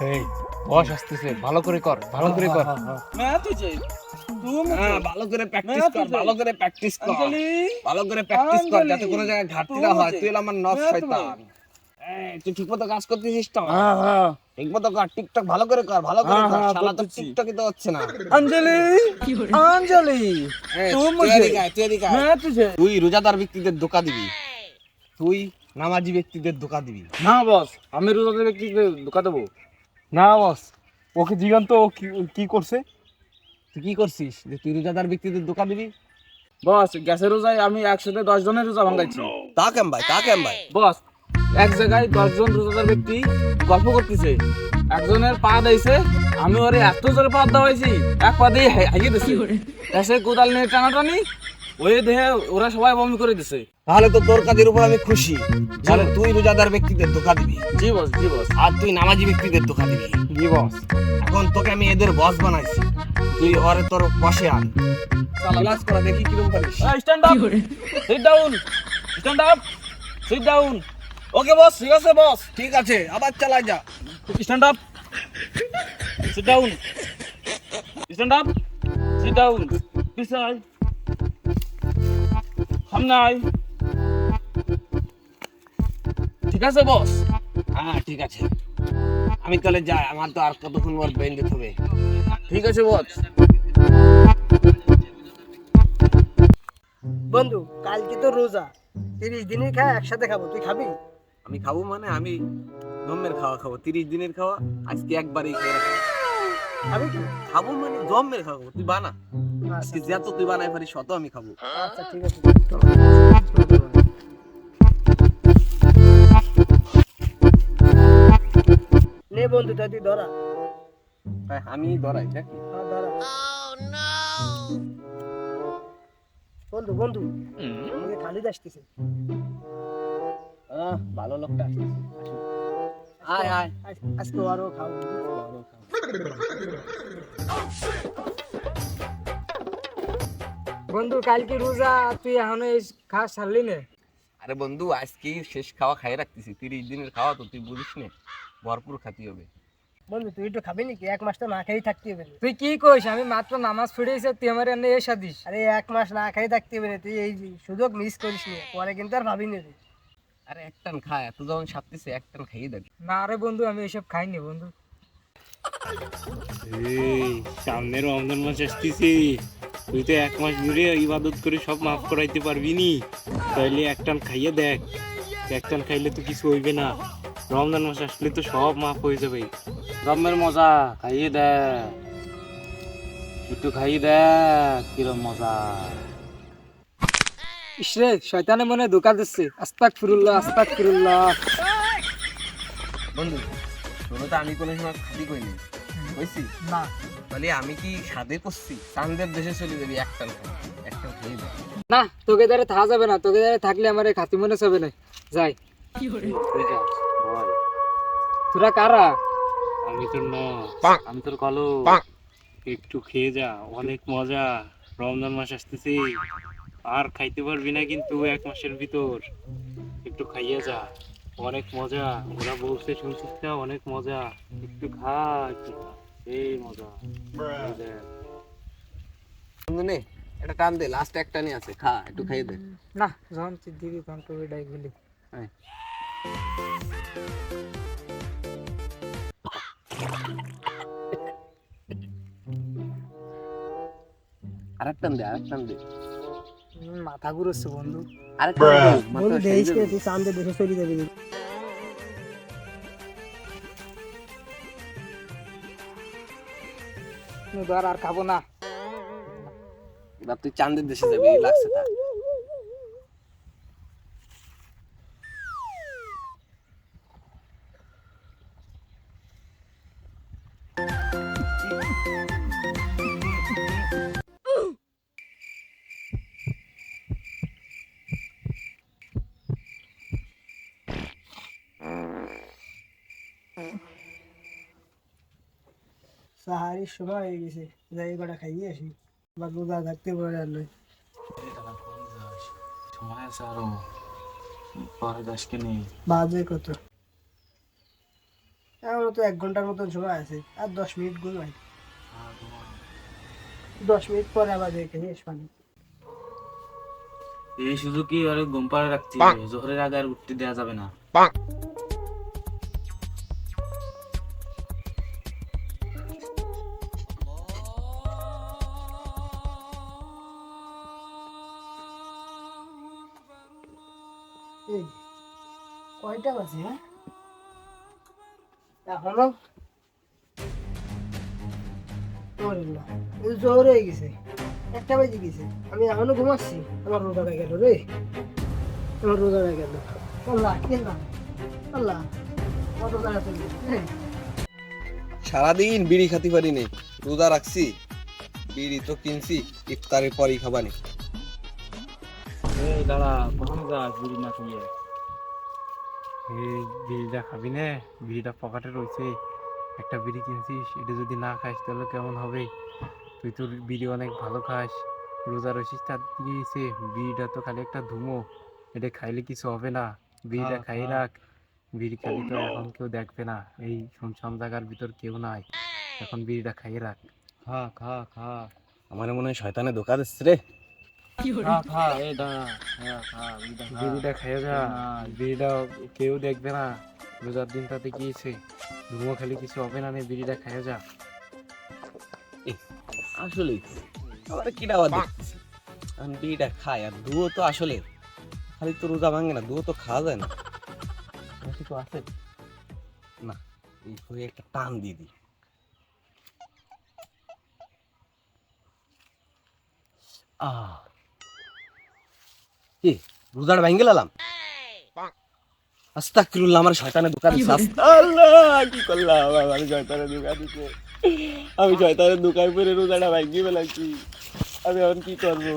এই বস আসতেছে, ভালো করে কর, ভালো করে কর। मैं तुझे तू হ্যাঁ, मुझे ভালো করে প্র্যাকটিস मैं কর, तुझे ভালো করে প্র্যাকটিস কর, अंजलि ভালো করে প্র্যাকটিস কর, যাতে अंजलि কোনো জায়গায় ঘাটতি तू না হয়। मुझे তুই হলো আমার নফ मैं तुम्हें শয়তান। এই তুই ঠিকমতো কাজ করতেছিস তো? हाँ हाँ ঠিকমতো কর, টিকটক ভালো করে কর, ভালো করে हाँ কর। हाँ শালা তো করতেছি। টিকটকই তো হচ্ছে না। अंजलि अंजलि এই, तू তুই मुझे এদিকে আয়, তুই এদিকে আয়। मैं तुझे তুই রোজাদার ব্যক্তিদের ধোঁকা দিবি, তুই নামাজি ব্যক্তিদের ধোঁকা দিবি। না বস আমি রোজাদার ব্যক্তিকে ধোকা দেবো না বস, ওকে জিগান তো ও কি কি করছে। তুই কি করছিস যে তুই রোজাদার ব্যক্তিদের ধোঁকা দিবি? বস গ্যাসের রোজায় আমি একসাথে 10 জনের রোজা ভাঙাইছি তা কেম ভাই, তা কেম ভাই? বস এক জায়গায় 10 জন রোজাদার ব্যক্তি গল্প করতেছে, একজনের পা দিয়েছে, আমি ওরে এত জোরে পা দেওয়াইছি, এক পা দিয়ে হাইয়ে দিছি, এসে কোদাল নিয়ে টানাটানি, ওই দেহে ওরা সবাই বমি করে দিছে। তাহলে তো তোর কাজের উপর আমি খুশি। তাহলে তুই রোজাদার ব্যক্তিদের ধোঁকা দিবি জি বস জি বস আর তুই নামাজি ব্যক্তিদের ধোঁকা দিবি। জি বস এখন তোকে আমি এদের বস বানাইছি, তুই ওরে তোর বসে আন। ক্লাস করা দেখি কিরকম পারিস। Stand up, sit down, stand up, sit down, okay boss, ঠিক আছে বস, ঠিক আছে, আবার চালা যা। Stand up, sit down, stand up, sit down, পিছনে আয়, সামনে আয়, ঠিক আছে বস? হ্যাঁ ঠিক আছে, আমি তাহলে যাই, আমার তো আর কতক্ষণ পর বেন দিতে হবে। ঠিক আছে বস। বন্ধু কালকে তো রোজা, 30 দিনের খাওয়া একসাথে খাবো, তুই খাবি? আমি খাবো মানে আমি জম্মের খাওয়া খাবো, 30 দিনের খাওয়া আজকে একবারই খেয়ে রাখবো। খাবি কি? খাবো মানে জম্মের খাবো, তুই বানা। আচ্ছা আজকে যত তুই বানাই পারিস শত আমি খাবো। আচ্ছা ঠিক আছে। নে বন্ধু তাই তুই ধরা। হ্যাঁ, আমি ধরাই নাকি? হ্যাঁ, ধরা। বন্ধু বন্ধু আমাকে খালিদ আসতেছে। ভালো লোকটা আসিস। আয় আয়। আজকে আরো খাবো। বন্ধু কালকে রোজা, তুই এখনো এই খাওয়া ছাড়লি না? আরে বন্ধু, আজকে শেষ খাওয়া খাই রাখতেছি, 30 দিনের খাওয়া তো তুই বুঝিস না, ভরপুর খাতি হবে। বন্ধু তুই একটু খাবি নাকি? 1 মাস তো না খেয়েই থাকতে হবে। তুই কি কইস? আমি মাত্র নামাজ পড়েছি, তুই আমার এনে এসে দিস। আরে 1 মাস না খেয়ে থাকতে হবে, তুই এই সুযোগ মিস করিস না, পরে কিন্তু আর ভাবি না তুই। আরে একটান খা, এত যখন সাপতেছে একটান খাইয়ে দেখ। না রে বন্ধু, আমি এসব খাইনি বন্ধু। এই সামনে রমজান মাস আসতেছে, তুই তো 1 মাস ধরে ইবাদত করে সব মাফ করাইতে পারবি নি, তাইলে একটান খাইয়ে দেখ। একটান খাইলে তো কিছু হইবে না, রমজান মাস আসলে তো সব মাফ হয়ে যাবে। জম্মের মজা খাইয়ে দে, একটু খাইয়ে দেখ কিরম মজা। ইসরে শয়তানে মনে হয় ধোঁকা দিচ্ছে। আস্তাগফিরুল্লাহ, আস্তাগফিরুল্লাহ। বন্ধু তোর তো আমি কোনো সময় খাতি করিনি, বুঝছি না তাহলে আমি কি সাদে করছি? চান্দের দেশে চলে যাবি, একটান খাই, একটান খেয়ে দেখ। না, তোকে দ্বারা থাকা যাবে না, তোকে দ্বারা থাকলে আমার এই খাতি মনে যাবে না। যাই। তুই যাস, ভয়। তোরা কারা? আমি তোর ন, আমি তোর কলো, একটু খেয়ে যা, অনেক মজা। রমজান মাস আসতেছে, আর খাইতে পারবি না কিন্তু 1 মাসের ভিতর, একটু খাইয়ে যা, অনেক মজা। ওরা বলছে শুনছিস না, অনেক মজা, একটু খা, একটু খা, এই মজা। এই দেখ। বন্ধু নে, একটা টান দে, লাস্ট একটা নিয়ে আছে, খা একটু খাইয়ে দে। না, যখন তুই দিবি তখন তোকে ডাই বলি। আয়। আরেকটান দে, আরেকটান দে, মাথা ঘুরছে বন্ধু। আরেকটান দে, মাথা বন্ধু সাইড দেখিস দে। তুই চাঁদের দেশে চলে যাবি। ধর আর খাবো না। এবার তুই চাঁদের দেশে যাবি, এই লাগছে তা। সাহারির সময় হয়ে গেছে, যাই কটা খাইয়ে আসি, বা রোজা থাকতে পারে আর নয়। সময় আছে আরো, পরে যাস কে নেই। বাজে কত? এখনো তো 1 ঘন্টার মতন সময় আছে, আর 10 মিনিট ঘুমাই। 10 মিনিট পরে আবার দেখে নিস পানি। এই সুযোগই ওরে ঘুম পাড়ে রাখছি, জোহরের আগে আর উঠতে দেওয়া যাবে না। এই কয়টা বাজে? হ্যাঁ এখনো জোর হয়ে গেছে, 1টা বেজে গেছে, আমি এখনো ঘুমাচ্ছি। আমার রোজাটা গেল রে, আমার রোজাটা গেল। আল্লাহ কি নাম, আল্লাহ কত তাড়া চলে গেছে। সারাদিন বিড়ি খাতে পারি নি, রোজা রাখছি, বিড়ি তো কিনছি, ইফতারের পরই খাবানি। এই দাঁড়া, কখন যাস বিড়ি না খেয়ে? এই বিড়িটা খাবি না? বিড়িটা পকেটে রয়েছে, একটা বিড়ি কিনছিস, এটা যদি না খাস তাহলে কেমন হবে? তুই তো বিড়ি অনেক ভালো খাস, রোজা রয়েছিস, তার দিয়েছে বিড়িটা তো খালি একটা ধুমো, এটা খাইলে কিছু হবে না, বিড়িটা খাই রাখ। বিড়ি খালি তো এখন কেউ দেখবে না, এই শুনশান জায়গার ভিতর কেউ নাই, এখন বিড়িটা খাই রাখ। খা খা খা আমার মনে হয় শয়তানে ধোকা দিচ্ছে রে। খা খা, এই দাঁড়া, খা বিড়িটা খা। বিড়িটা খেয়ে যা, বিড়িটা কেউ দেখবে না, রোজার দিনটাতে গিয়েছে, ধুমো খালি কিছু হবে না, নে বিড়িটা খেয়ে যা। আসলে আমার কিনা আবার দেখতেছি, আমি বিড়িটা খাই, আর দুও তো আসলে খালি তো রোজা ভাঙে না, দুও তো খাওয়া যায় না। বেশি তো আছে না, এই হয়ে একটা টান দিয়ে দিই। কি রোজাটা ভাঙে গেলাম? আস্তাগফিরুল্লাহ, আমার শয়তানের দোকান দিছে। আল্লাহ কি করলাম, আমি শয়তানের দোকান দিছে, আমি শয়তানের দোকান করে রোজাটা ভাঙিয়ে ফেলাইছি, আমি এখন কি করবো?